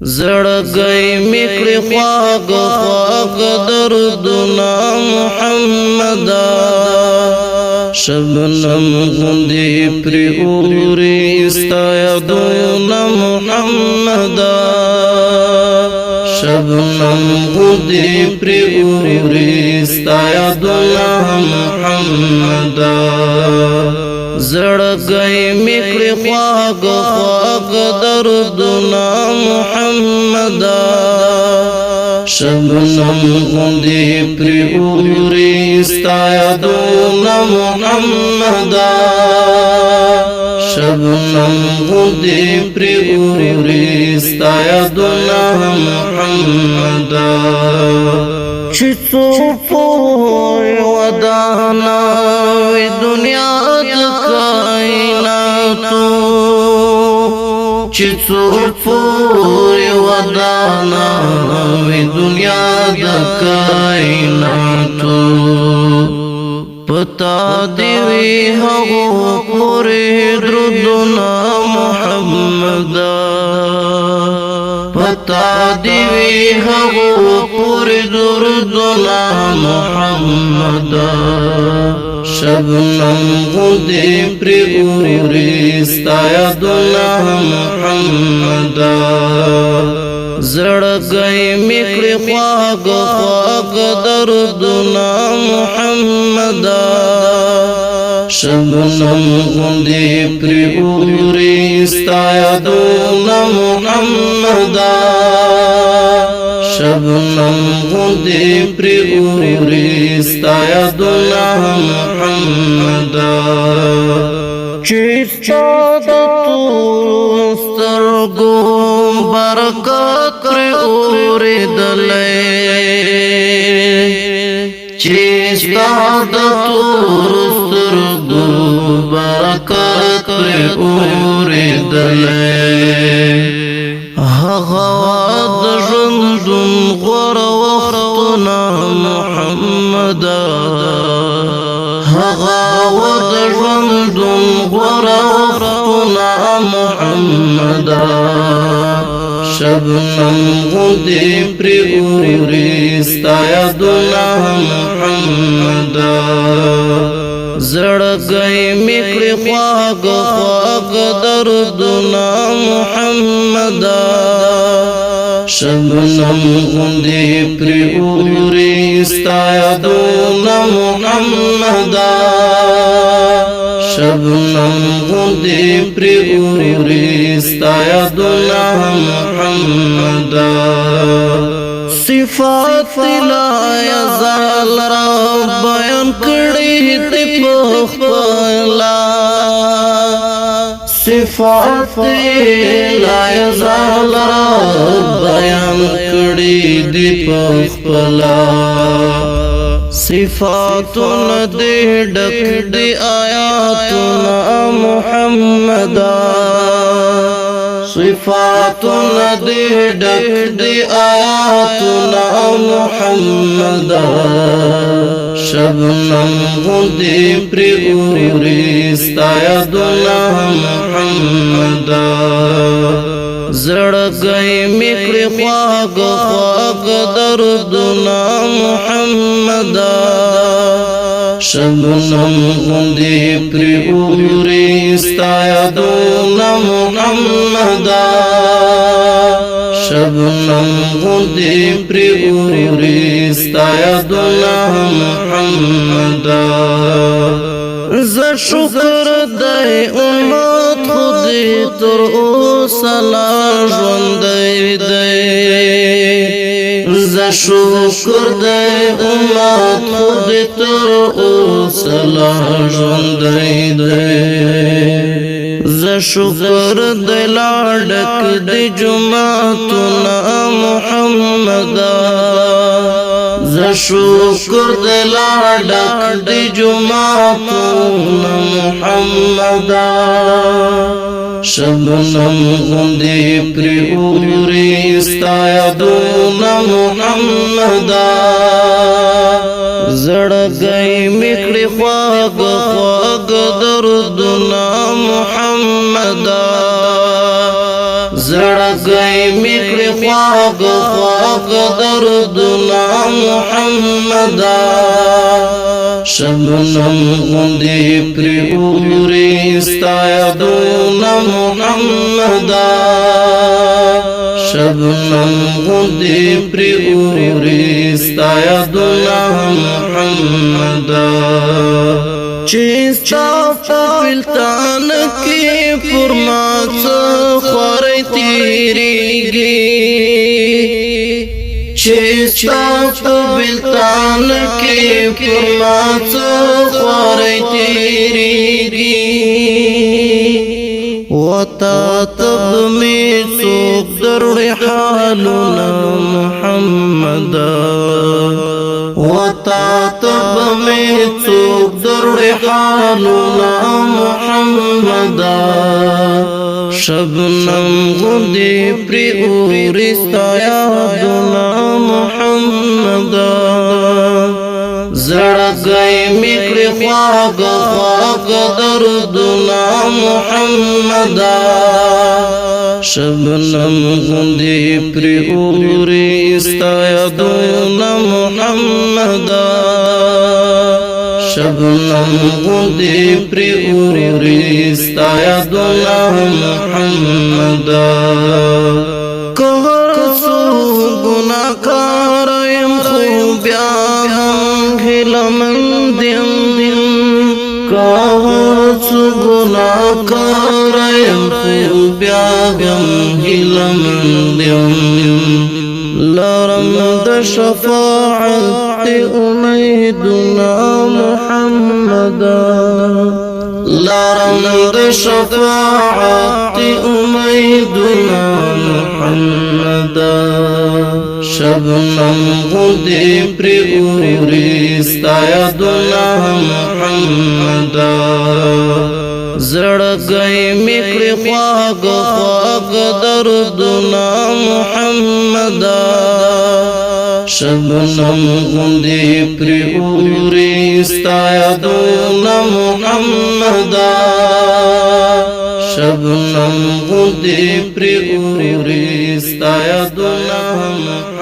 زړګی میکړی خواږه خواږه دردونه محمده شبنم غوندې پرې اوري ستا یادونه محمده شبنم غوندې پرې اوري ستا یادونه محمده زړګی میکړی خواږه خواږه دردونه محمده شبنم غوندې پرې اوري ستا یادونه محمده شبنم غوندې پرې اوري ستا یادونه محمده چې څوک پوهې ودانه وي دنیا د کائناتو چې څوک پوهې ودانه وي دنیا د کائناتو پتا دی وی هغو پورې دردونه محمده پتا دی وی هغو پورې دردونه محمده شبنم غوندې پرې اوري ستا یادونه محمده زړګی میکړی خواږه خواږه دردونه محمده شبنم غوندې پرې اوري ستا یادونه محمده شبنم غوندې پرې اوري ستا یادونه محمده چې ستا د تورو سترګو برکت پرې اورېدلی چې ستا د تورو سترګو برکت پرې اورېدلی هغه د ژوندون غوره وختونه محمده هغه د ژوندون غوره وختونه محمده شبنم غوندې پرې اوري ستا یادونه محمده زړګی میکړی خواږه خواږه دردونه محمده شبنم غوندې پرې اوري ستا یادونه محمده شبنم غوندې پرې اوري ستا یادونه محمده صفات لا یزال را بیان کړي ته په خپله صفات لا یزال را بیان کړي دې په خپله صفاتونه دې ډک دې آیاتونه محمده صفاتنا دې ډک دې آیاتنا محمده شبنم غوندې پرې اوري ستا یادونه محمده زړګی میکړی خواږه خواږه دردونه محمده شبنم غوندې پرې اوري ستا یادونه محمده شبنم غوندې پرې اوري ستا یادونه محمده زه شکر دی امت خودی تر اوسه لا ژوندی دی زه شکر دی امت خودی تر اوسه لا ژوندی دی زه شکر دی لا ډک دی جمعتونه محمده زه شکر دی لا ډک دی جمعتونه محمده شبنم غوندې پرې اوري ستا یادونه محمده زړګی میکړی خواږه خواږه دردونه محمده زړګی میکړی مکړې خواږه خواږه دردونه محمده شبنم غوندې پرې اوري ستا یادونه محمده شبنم غوندې پرې اوري ستا یادونه محمده چې ستا په بلتان کې پر ما څه خوارۍ تېرېږي چې ستا په بلتان کې پر ما څه خوارۍ تېرېږي وتا تب می څوک دروړي حالونه محمده وتا تب می څوک دروړي حالونه محمده شبنم غوندې پرې اوري ستا یادونه محمده زړګی مې کړې خواږه خواږه دردونه محمده شبنم غوندې پرې اوري ستا یادونه محمده شبنم غوندې پرې اوري ستا یادونه محمده که هر څو ګناهکار یم خو بیا هم هیلهمند یم که هر څو ګناهکار یم خو بیا هم هیلهمند یم لرم د شفاعت امیدونه محمده لرم د شفاعت امیدونه محمده شبنم غوندې پرې اوري ستا یادونه محمده زړګی مې کړې خواږه خواږه دردونه محمده شبنم غوندې پرې اوري ستا یادونه محمده شبنم غوندې پرې اوري ستا یادونه محمده